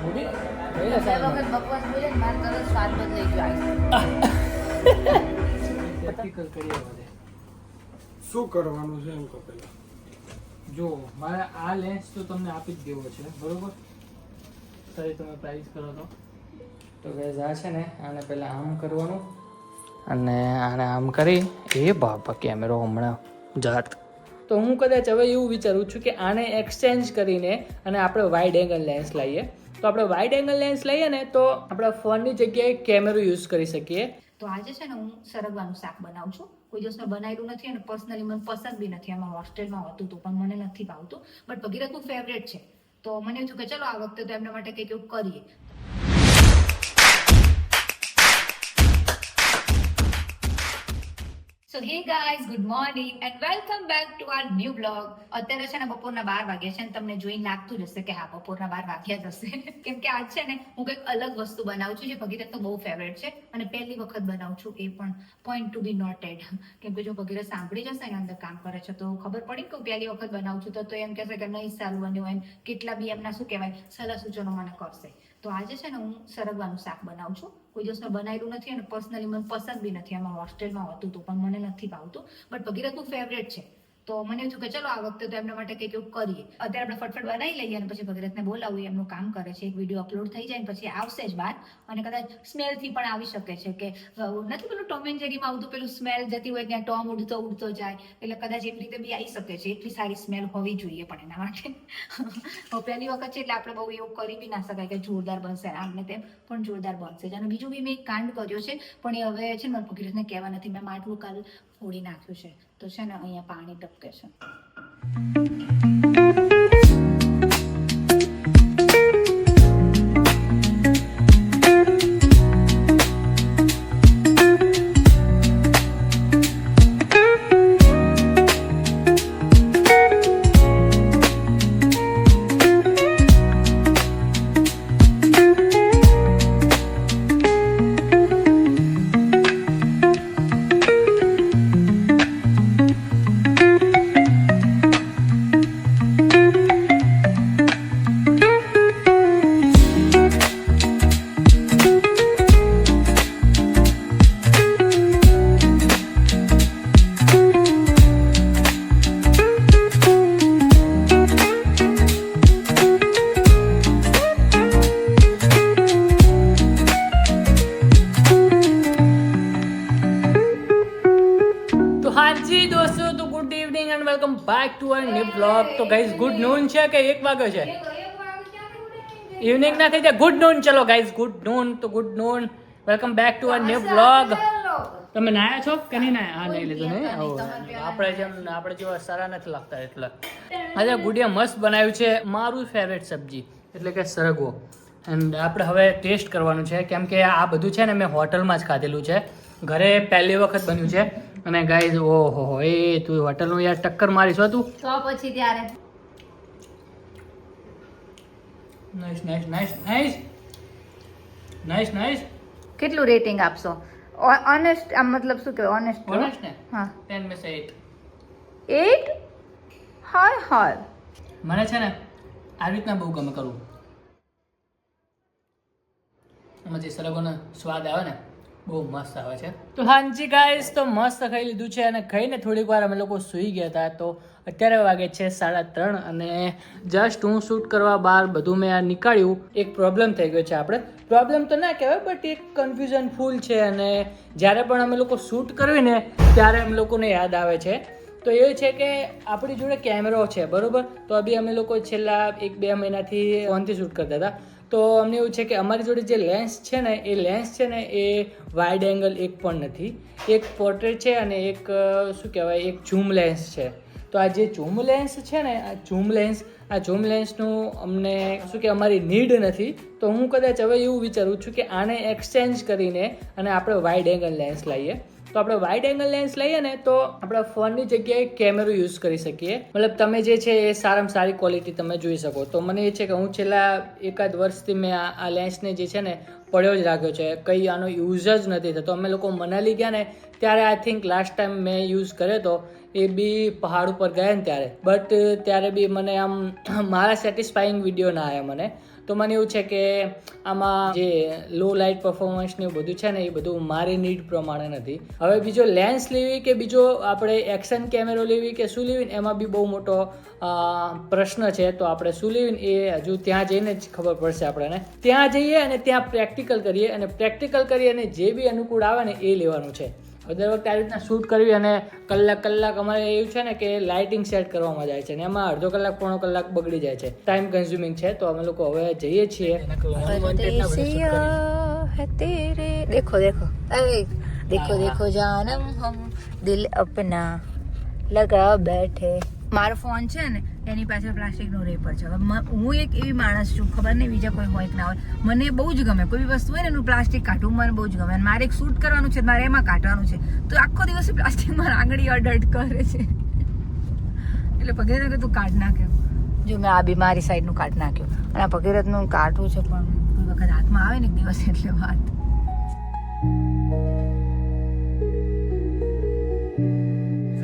ગુડી બે વખત બકવાસ બોલે ને મારે તરત સ્વાદ બદલાઈ ગયો પ્રેક્ટિકલ કરીએ હવે. શું કરવાનું છે એમ કહો પેલા. જો મારે આ લેન્સ તો તમને આપી જ દેવો છે, બરોબર? તો એ તમે પ્રાઇસ કરો તો ગાઈઝ આ છે ને આને પહેલાં આમ કરવાનું અને આને આમ કરી એ બાપા કેમેરો હમણાં જાત. તો હું કદાચ હવે એવું વિચારું છું કે આને એક્સચેન્જ કરીને અને આપણે વાઇડ એંગલ લેન્સ લઈએ. તો આપણે વાઇડ એંગલ લેન્સ લઈએ ને તો આપણા ફોનની જગ્યાએ કેમેરો યુઝ કરી શકીએ. તો આજે છે ને હું સરગવાનું શાક બનાવું છું. કોઈ દિવસ મેં બનાવ્યું નથી અને પર્સનલી મને પસંદ બી નથી. આમાં હોસ્ટેલમાં હતું હતું પણ મને નથી ભાવતું. બટ ભગીરથનું ફેવરેટ છે. તો મને એવું થયું કે ચલો આ વખતે તો એમના માટે કંઈક એવું કરીએ. So hey guys, good morning and welcome back to our new blog. અત્યારે છે ને બપોરના 12 વાગ્યા છે અને તમને જોઈને લાગતું જ હશે કે હા બપોરના 12 વાગ્યા જ હશે. કેમ કે આજ છે ને હું કંઈક અલગ વસ્તુ બનાવું છું જે ભગીરથ તો બહુ ફેવરેટ છે અને પહેલી વખત બનાવું છું, એ પણ પોઈન્ટ ટુ બી નોટેડ. કેમ કે જો ભગીરથ સાંભળી જશે ને અંદર કામ કરે છે તો ખબર પડી કે હું પહેલી વખત બનાવું છું તો એમ કહેશે કે નહીં સારું બન્યું હોય, કેટલા બી એમના શું કહેવાય સલાહ સૂચનો મને કરશે. તો આજે છે ને હું સરગવાનું શાક બનાવું છું. કોઈ દિવસ મેં બનાવ્યું નથી અને પર્સનલી મને પસંદ બી નથી. આમાં હોસ્ટેલમાં હતું હતું પણ મને નથી ભાવતું. બટ ભગીરથનું ફેવરેટ છે. તો મને એવું થયું કે ચલો આ વખતે તો એમના માટે કંઈક એવું કરીએ. અત્યારે આપણે ફટફટ બનાવી લઈએ અને પછી ભગીરથને બોલાવું, એમનું કામ કરે છે. એક વિડીયો અપલોડ થઈ જાય ને પછી આવશે જ બહાર અને કદાચ સ્મેલથી પણ આવી શકે છે કે નથી પેલું ટોમ એન્ડ જેરીમાં આવતું પેલું સ્મેલ જતી હોય ત્યાં ટોમ ઉડતો જાય, એટલે કદાચ એવી રીતે બી આવી શકે છે. એટલી સારી સ્મેલ હોવી જોઈએ પણ એના માટે. પહેલી વખત છે એટલે આપણે બહુ એવું કરી બી ના શકાય કે જોરદાર બનશે આમ ને તેમ, પણ જોરદાર બનશે જ. અને બીજું બી મેં એક કાંડ કર્યો છે પણ એ હવે છે ને મારા ભગીરથને કહેવા નથી. મેં માટલું કાલ ફોડી નાખ્યું છે તો છે ને અહીંયા પાણી ટપકે છે. Welcome back to our new blog. તો ગાઈઝ ગુડ નૂન છે કે 1 વાગ્યો છે? ઇવનિંગ ના થઈ જાય, ગુડ નૂન. ચલો ગાઈઝ ગુડ નૂન. તો good noon, welcome back to our new blog. તમે નાયા છો કે નહીં નાયા? હા નહીં લીધું નહીં. આપણે જેવા સારા નથી લાગતા એટલે. આજે ગુડિયા મસ્ત બનાવ્યું છે મારું ફેવરેટ સબ્જી એટલે કે સરગવો. એન્ડ આપણે હવે ટેસ્ટ કરવાનું છે કેમ કે આ બધું છે ને મેં હોટલમાં જ ખાધેલું છે, ઘરે પહેલી વખત બન્યું છે. અને ગાઈઝ ઓહો એ તું હોટલનું યાર ટક્કર મારીશ તું તો પછી ત્યારે nice nice nice nice nice nice. કેટલું રેટિંગ આપશો? ઓનેસ્ટ આમ મતલબ શું કહેવાય ઓનેસ્ટ? ઓનેસ્ટ ને હા 10 में से 8. 8? હાય હાય. મને છે ને આવી રીતના બહુ ગમે કરવું. એમાંથી સરગોનો સ્વાદ આવે ને બહુ મસ્ત આવે છે. તો હાજી ગાઈસ, તો મસ્ત ખાઈ લીધું છે અને ખાઈને થોડીક વાર અમે લોકો સૂઈ ગયા હતા. તો અત્યારે વાગે છે 3:30 અને જસ્ટ હું શૂટ કરવા બહાર બધું મેં નીકાળ્યું. એક પ્રોબ્લેમ થઈ ગયો છે. આપણે પ્રોબ્લેમ તો ના કહેવાય બટ એક કન્ફ્યુઝન ફૂલ છે અને જ્યારે પણ અમે લોકો શૂટ કરવી ને ત્યારે અમે લોકોને યાદ આવે છે. તો એ છે કે આપણી જોડે કેમેરો છે બરોબર, તો અભી અમે લોકો છેલ્લા 1-2 મહિનાથી ફોનથી શૂટ કરતા હતા. તો અમને એવું છે કે અમારી જોડે જે લેન્સ છે ને એ લેન્સ છે ને એ વાઇડ એંગલ એક પણ નથી. એક પોર્ટ્રેટ છે અને એક શું કહેવાય એક ઝૂમ લેન્સ છે. તો આ જે ઝૂમ લેન્સ છે ને આ ઝૂમ લેન્સનું અમને શું કે અમારી નીડ નથી. તો હું કદાચ હવે એવું વિચારું છું કે આને એક્સચેન્જ કરીને અને આપણે વાઇડ એંગલ લેન્સ લઈએ. તો આપણે વાઇડ એંગલ લેન્સ લઈએ ને તો આપણા ફોનની જગ્યાએ કેમેરો યુઝ કરી શકીએ. મતલબ તમે જે છે એ સારામાં સારી ક્વોલિટી તમે જોઈ શકો. તો મને એ છે કે હું છેલ્લા 1-8 વર્ષથી મેં આ લેન્સને જે છે ને પડ્યો જ રાખ્યો છે, કંઈ આનો યુઝ જ નથી થતો. અમે લોકો મનાલી ગયા ને ત્યારે આઈ થિંક લાસ્ટ ટાઈમ મેં યુઝ કર્યો હતો, એ બી પહાડ ઉપર ગયા ને ત્યારે. બટ ત્યારે બી મને આમ મારા સેટિસ્ફાઈંગ વિડીયો ના આવ્યા મને. તો મને એવું છે કે આમાં જે લો લાઇટ પરફોર્મન્સ ને એવું બધું છે ને એ બધું મારી નીડ પ્રમાણે નથી. હવે બીજો લેન્સ લેવી કે બીજો આપણે એક્શન કેમેરો લેવી કે શું લેવી એમાં બી બહુ મોટો પ્રશ્ન છે. તો આપણે શું લેવી ને એ હજુ ત્યાં જઈને જ ખબર પડશે આપણને. ત્યાં જઈએ અને ત્યાં પ્રેક્ટિકલ કરીએ અને પ્રેક્ટિકલ કરીએ અને જે બી અનુકૂળ આવે ને એ લેવાનું છે. દર વખતે આવી રીતના શૂટ કરવી અને કલાક અમારે એવું છે ને કે લાઇટિંગ સેટ કરવામાં જાય છે ને એમાં અડધો કલાક પોણો કલાક બગડી જાય છે. ટાઈમ કન્ઝ્યુમિંગ છે. તો અમે લોકો હવે જઈએ છીએ. देखो देखो अरे देखो देखो जानम हम दिल अपना लगा बैठे. મારો ફોન છે ને એની પાછળ પ્લાસ્ટિકનો રેપર છે. હું એક એવી માણસ છું, ખબર નહીં બીજા કોઈ હોય કે ના હોય, મને બહુ જ ગમે કોઈ બી વસ્તુ હોય ને એનું પ્લાસ્ટિક કાઢવું મને બહુ જ ગમે. અને મારે એક શૂટ કરવાનું છે, મારે એમાં કાઢવાનું છે, તો આખો દિવસ પ્લાસ્ટિકમાં આંગળી અડટ કરે છે. એટલે ભગીરથ તું કાઢ નાખ્યો. જો મેં આ બી મારી સાઈડનું કાઢ નાખ્યું અને આ ભગીરથનું કાઢવું છે, પણ કોઈ વખત હાથમાં આવે ને એક દિવસ એટલે વાત.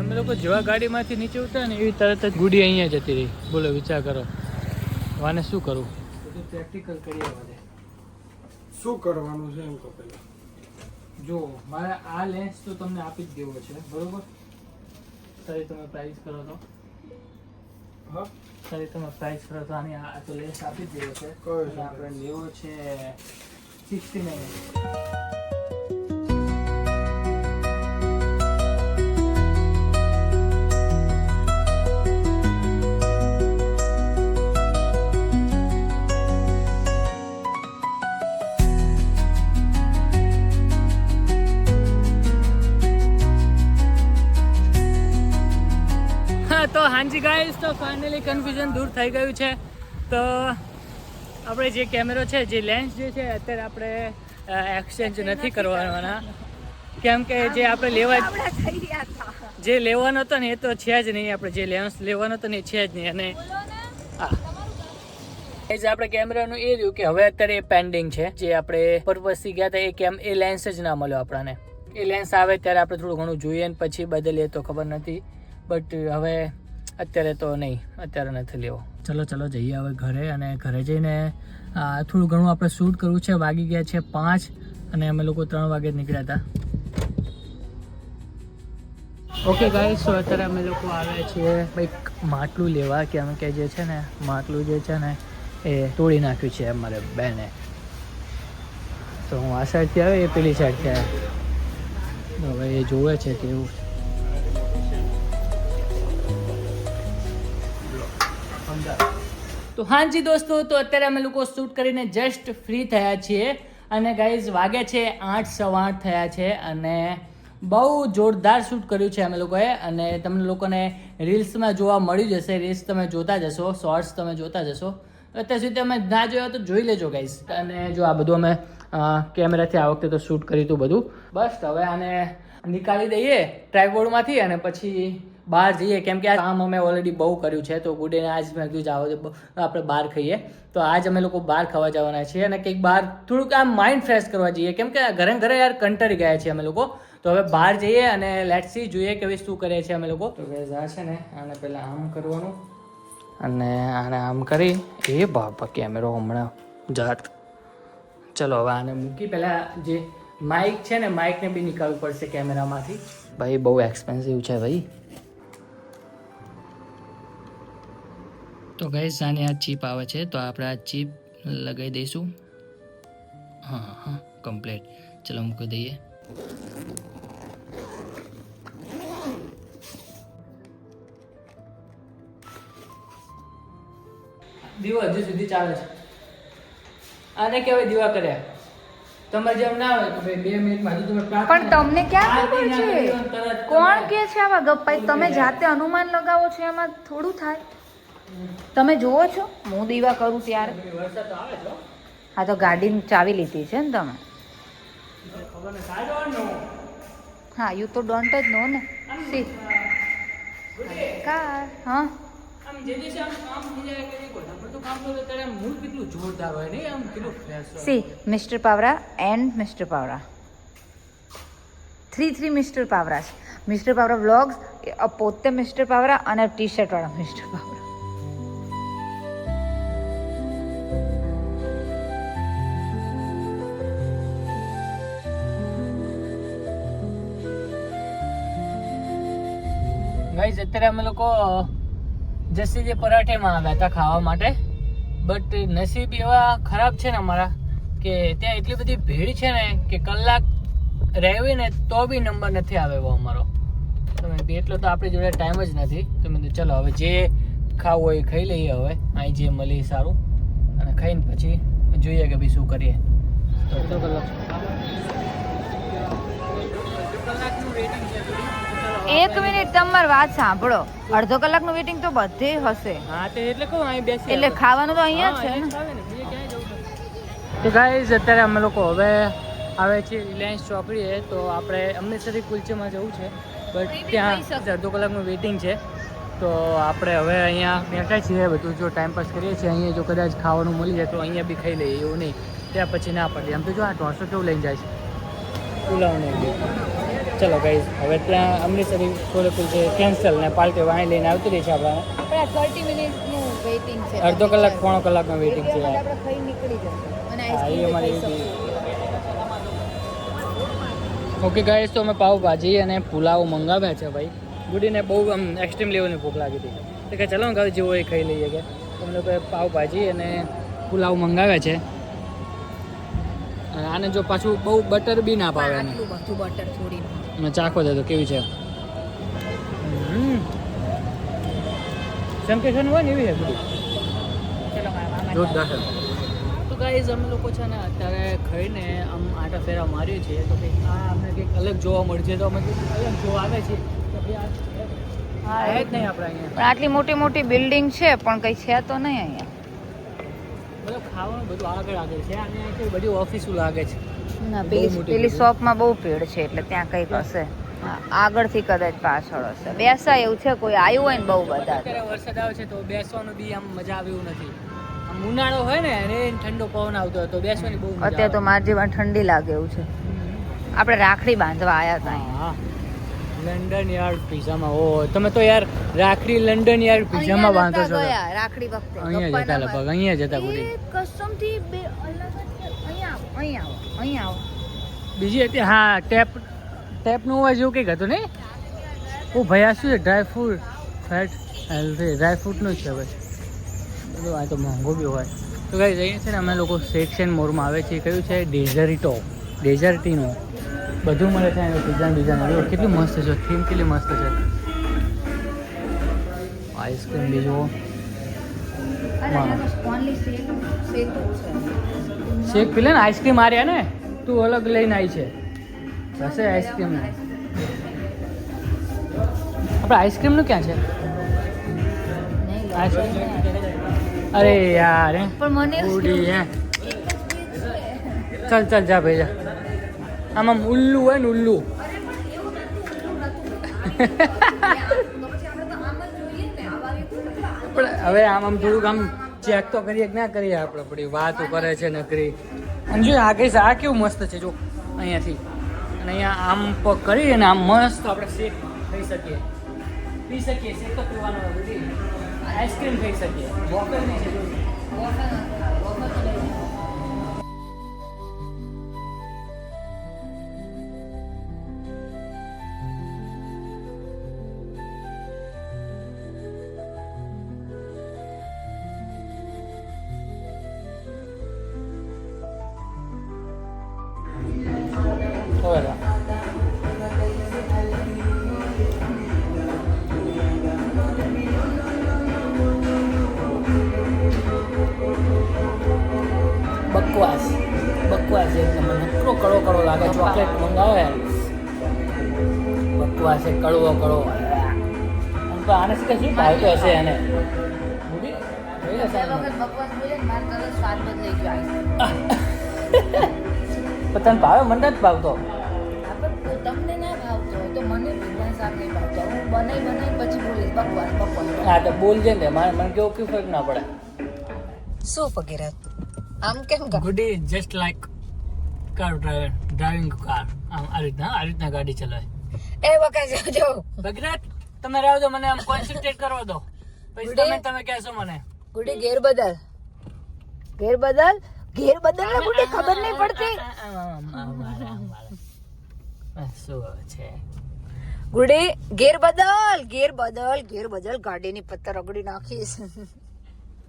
અમે લોકો જેવા ગાડીમાંથી નીચે ઉતર્યા ને એવી તરત જ ગુડી અહીંયા જતી રહી. બોલો વિચાર કરો, વાને શું કરવું? બધું પ્રેક્ટિકલ કરીએ બધે. શું કરવાનું છે એમ કહો પહેલા. જો મારે આ લેન્સ તો તમને આપી જ દેવો છે, બરોબર? તારી તમે પ્રાઇસ કરો તો હા તારી તમે પ્રાઇસ કરો તો આની આ તો લેન્સ આપી જ દેવો છે. કયો છે? અને આપણે લેવો છે 69. તો હાજી ગાઈસ, તો ફાઇનલી કન્ફ્યુઝન દૂર થઈ ગયું છે. તો આપણે જે કેમેરો છે, જે લેન્સ જે છે, અત્યારે આપણે એક્સચેન્જ નથી કરવાના, કેમ કે જે આપણે જે લેવાનો હતો ને એ તો છે જ નહીં. આપણે જે લેન્સ લેવાનો હતો ને એ છે જ નહીં. અને આપણે કેમેરાનું એ રહ્યું કે હવે અત્યારે એ પેન્ડિંગ છે. જે આપણે પર્પઝથી ગયા હતા એ લેન્સ જ ના મળ્યો આપણને. એ લેન્સ આવે ત્યારે આપણે થોડું ઘણું જોઈએ ને પછી બદલીએ તો ખબર નથી. બટ હવે અત્યારે તો નહીં, અત્યારે નથી લેવો. ચલો જઈએ હવે ઘરે. અને ઘરે જઈને થોડું ઘણું આપણે શૂટ કરવું છે. વાગી ગયા છે 5 અને અમે લોકો 3 વાગે નીકળ્યા હતા. ઓકે ગાઈસ, તો અત્યારે અમે લોકો આવ્યા છીએ કંઈક માટલું લેવા. કે અમે કે જે છે ને માટલું જે છે ને એ તોડી નાખ્યું છે અમારે બેને. તો હું આ સાઈડથી આવ્યો, એ પેલી સાઈડથી આવ્યો. હવે એ જોવે છે કે એવું. તો હાજી દોસ્તો, તો અત્યારે અમે લોકો શૂટ કરીને જસ્ટ ફ્રી થયા છીએ. અને ગાઈઝ વાગે છે 8:15 થયા છે. અને બહુ જોરદાર શૂટ કર્યું છે અમે લોકોએ. અને તમને લોકોને રીલ્સમાં જોવા મળી જશે. રીલ્સ તમે જોતા જશો, શોર્ટ્સ તમે જોતા જશો. અત્યાર સુધી અમે ના જોયો તો જોઈ લેજો ગાઈઝ. અને જો આ બધું અમે કેમેરાથી આ વખતે તો શૂટ કર્યું હતું બધું. બસ હવે આને નીકાળી દઈએ ટ્રાયપોડમાંથી અને પછી બહાર જઈએ. કેમ કે આ કામ અમે ઓલરેડી બહુ કર્યું છે. તો ગુડેને આજ મેં કીધું જાઓ આપણે બહાર ખાઈએ. તો આજ અમે લોકો બહાર ખાવા જવાના છીએ. અને કંઈક બહાર થોડુંક આમ માઇન્ડ ફ્રેશ કરવા જઈએ. કેમ કે ઘરે યાર કંટાળી ગયા છીએ અમે લોકો. તો હવે બહાર જઈએ અને લેટ્સ સી, જોઈએ કે હવે શું કરીએ છીએ અમે લોકો. તો ગાઈઝ આ છે ને આને પહેલાં આમ કરવાનું અને આને આમ કરી. એ બાપા કેમેરો હમણાં જાત. ચલો હવે આને મૂકી. પહેલાં જે માઇક છે ને માઇકને બી નીકાળવું પડશે કેમેરામાંથી. ભાઈ બહુ એક્સપેન્સિવ છે ભાઈ. તો ગાઈઝ આની આ ચીપ આવે છે, તો આપણે આ ચીપ લગાવી દઈશું. હા કમ્પ્લીટ. ચલો મૂકી દઈએ. દીવા હજુ સુધી ચાલે છે. આને કહેવાય દીવા કર્યા. તમારે જેમ ના હોય તો 2 મિનિટમાં હજુ તમે પણ તમને ક્યાં ખબર છે? કોણ કે છે આવા ગપ્પા? તમે જાતે અનુમાન લગાવો છો, એમાં થોડું થાય. તમે જોવો છો હું દીવા કરું ત્યારે? વરસાદ તો આવે છે. હા તો ગાડીની ચાવી લીધી છે ને તમે? ખબર ને સાજો. હા યુ તો ડોન્ટ જ નો ને. સી કાર હા આમ જે દિવસે આમ કામ થઈ જાય કે કોઈ બધું કામ કરે ત્યારે મૂડ કેટલું જોરદાર હોય નહીં, આમ કેટલું ફ્રેશ હોય. C mister Pawara and mister Pawara 3 mister Pawara છે. મિસ્ટર પાવરા વ્લોગ્સ પોતે મિસ્ટર પાવરા અને ટી શર્ટ વાળા મિસ્ટર પાવરા. ગાઈઝ અત્યારે અમે લોકો જસીજી પરાઠેમાં આવ્યા હતા ખાવા માટે, બટ નસીબ એવા ખરાબ છે ને અમારા કે ત્યાં એટલી બધી ભીડ છે ને કે કલાક રહેવી ને તો બી નંબર નથી આવે એવો અમારો. તમે એટલો તો આપણી જોડે ટાઈમ જ નથી. તો મેં કીધું ચલો હવે જે ખાવું હોય એ ખાઈ લઈએ. હવે અહીં જે મળી સારું અને ખાઈને પછી જોઈએ કે ભાઈ શું કરીએ. તો અડધો કલાકનું વેઇટિંગ છે. એક મિનિટ તમારી વાત સાંભળો, અડધો કલાકનું વેઇટિંગ તો બધે હશે. હા તો એટલે કહું અહીં બેસી એટલે ખાવાનું તો અહીંયા જ છે ને. તો ગાઈઝ અત્યારે અમે લોકો હવે આવે છે રિલાયન્સ ચોકડીએ. તો આપણે અમૃતસરી કુલચેમાં જવું છે, બટ ત્યાં અડધો કલાકનું વેઇટિંગ છે. તો આપણે હવે અહીંયા બેઠા છીએ, બધું જો ટાઈમ પાસ કરીએ છીએ. અહીંયા જો કદાચ ખાવાનું મળી જાય તો અહીંયા બી ખાઈ લઈએ, એવું નહીં ત્યાં પછી ના પડે. આમ તો જો આ 300 કેવું લઈને જાય છે પુલાવને. ચલો ગાઈઝ હવે ત્યાં અમૃતસરી છોલે કુલચે કેન્સલ ને પાલટી વાણી લઈને આવતી રહી છે આપણને. 30 મિનિટનું વેઇટિંગ છે. અડધો કલાક પોણો કલાકનું વેઇટિંગ છે. આપણે ખાઈ નીકળી જશે અને હા, એ આઈસ્ક્રીમ અમારી ખાઈ શકીએ. ઓકે ગાઈઝ, તો અમે પાવભાજી અને પુલાવ મંગાવ્યા છે ભાઈ. ગુડીને બહુ આમ એક્સ્ટ્રીમ લેવલની ભૂખ લાગી હતી, તો કે ચલો ને જેવો એ ખાઈ લઈએ. કે અમે લોકોએ પાવભાજી અને પુલાવ મંગાવ્યા છે. અને આને જો પાછું બહુ બટર બી ના પાવે એને. આટલું બધું બટર છોડીને મેં ચાખો દે તો કેવી છે. સંકેશન હોય ને એવી છે ગુડી. ચલો મારા મામા જોરદાર છે. તો ગાઈઝ અમે લોકો છે ને અત્યારે ખાઈને આમ આટા ફેરા મારીએ છીએ. તો કંઈક આ અમને કંઈક અલગ જોવા મળશે, તો અમે કંઈક અલગ જોવા આવે છે. તો ભાઈ આ જ નહીં આપણે અહીંયા. પણ આટલી મોટી મોટી બિલ્ડિંગ છે પણ કઈ છે તો નહીં અહીંયા. મતલબ ખાવાનું બધું આગળ છે. અને અહીંથી બધી ઓફિસો લાગે છે. ના, બહુ મોટી પેલી બિલ્ડિંગ. શોપમાં બહુ ભીડ છે એટલે ત્યાં કંઈક હશે. હા, આગળથી કદાચ પાછળ હશે. બેસાય એવું છે, કોઈ આવ્યું હોય ને બહુ બધા. અત્યારે વરસાદ આવે છે તો બેસવાનું બી આમ મજા આવે એવું નથી. આમ ઉનાળો હોય ને અને ઠંડો પવન આવતો હોય તો બેસવાની બહુ મજા અત્યારે તો આવે. મારા જીવન ઠંડી લાગે એવું છે. આપણે રાખડી બાંધવા આવ્યા હતા અહીંયા. હા, લંડન યાર્ડ પિઝામાં. ઓ તમે તો યાર રાખડી લંડન યાર્ડ પિઝામાં બાંધો છો. ગયા રાખડી વખતે અહીંયા જતા લગભગ અહીંયા જતા ગુડી. કસમથી બે અલગ જ છે. અહીંયા આવો અહીંયા આવો. બીજી હતી હા ટેપનું હોય જેવું કંઈક હતું નહીં. ઓ ભાઈ આ શું છે? Dry fruit fat healthy dry ફ્રૂટનું જ છે ભાઈ. બધું આ તો મોંઘું બી હોય. તો ગાઈઝ અહીંયા છે ને અમે લોકો સેક્શન મોરમાં આવે છે. કયું છે? ડેઝર્ટીનો બધું મળે છે. ડિઝાઇન કેટલી મસ્ત છે. થીમ કેટલી મસ્ત છે. આઈસ્ક્રીમ બી જુઓ. શેક પી લે ને. આઈસ્ક્રીમ આર્યા ને તું અલગ લઈને આવી છે. હશે આઈસ્ક્રીમ. આપણે આઈસ્ક્રીમનું ક્યાં છે? આઈસ્ક્રીમ અરે યાર હે પણ મને ઉડી હે. ચાલ જા ભાઈ જા. આમ ઉલ્લુ હોય ને ઉલ્લુ. પણ હવે આમ થોડુંક આમ ચેક તો કરીએ કે ના કરીએ આપણે. પડી વાતો કરે છે નકરી. અને જો આ કઈ આ કેવું મસ્ત છે જો અહીંયાથી. અને અહીંયા આમ પગ કરી અને આમ મસ્ત આપણે શેક ખાઈ શકીએ, પી શકીએ. શેક તો પીવાનો બધી આઈસ્ક્રીમ ખાઈ શકીએ. વોફર નહીં છે. બકવાસ એકદમ નકરો કડો લાગે. ચોકલેટ મંગાવે બકવાસ છે. કડવો આમ તો આને શું ભાવતો હશે એને. તને ભાવે? મને નથી ભાવતો. તમને ના ભાવતો હોય તો મને ભીંડા શાક નહીં ભાવતો. હું બનાવી પછી બોલીશ બકવાસ. હા તો બોલજે ને. મને કેવું કયું ફરક ના પડે. શું વગેરે આમ કેમ ગુડી just like car driving car. આમ આ રીતના ગાડી ચલાવે. એ વખત જો ભગનાથ તમે રહેવા દો, મને આમ કોન્સન્ટ્રેટ કરવા દો. પછી તમે કહેશો મને. ગુડી ઘેર બદલ ને ગુડી ખબર નહીં પડતી. શું છે ગુડે ગેર બદલ ગાડીની પત્તર રગડી નાખીશ.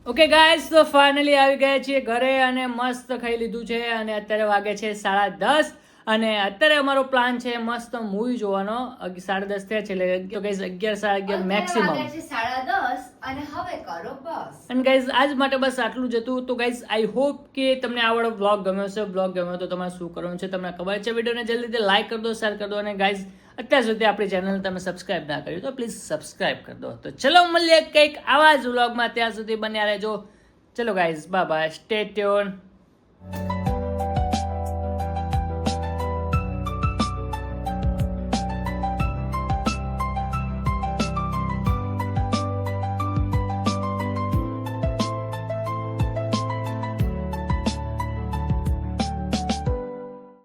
ઓકે ગાઈસ, તો ફાઇનલી આવી ગયા છીએ ઘરે અને મસ્ત ખાઈ લીધું છે અને અત્યારે વાગે છે 10:30 અને અત્યારે અમારો પ્લાન છે મસ્ત મૂવી જોવાનો. 10:30 થયા છે એટલે તો ગાઈસ 11 મેક્સિમમ. વાગ્યા છે 10:30 અને હવે કરો બસ. અને ગાઈઝ આજ માટે બસ આટલું જ હતું. તો ગાઈઝ આઈ હોપ કે તમને આ વાળો બ્લોગ ગમ્યો છે. બ્લોગ ગમ્યો તો તમારે શું કરવાનું છે તમને ખબર છે. વિડીયોને જલ્દીથી લાઈક કરી દો, શેર કરી દો અને ગાઈઝ અત્યાર સુધી આપણી ચેનલ તમે સબસ્ક્રાઇબ ના કર્યું તો પ્લીઝ સબસ્ક્રાઇબ કરી દો. તો ચલો મળીએ કંઈક આવા જ વ્લોગમાં. ત્યાં સુધી બન્યા રહેજો. ચલો guys, bye bye, stay tune.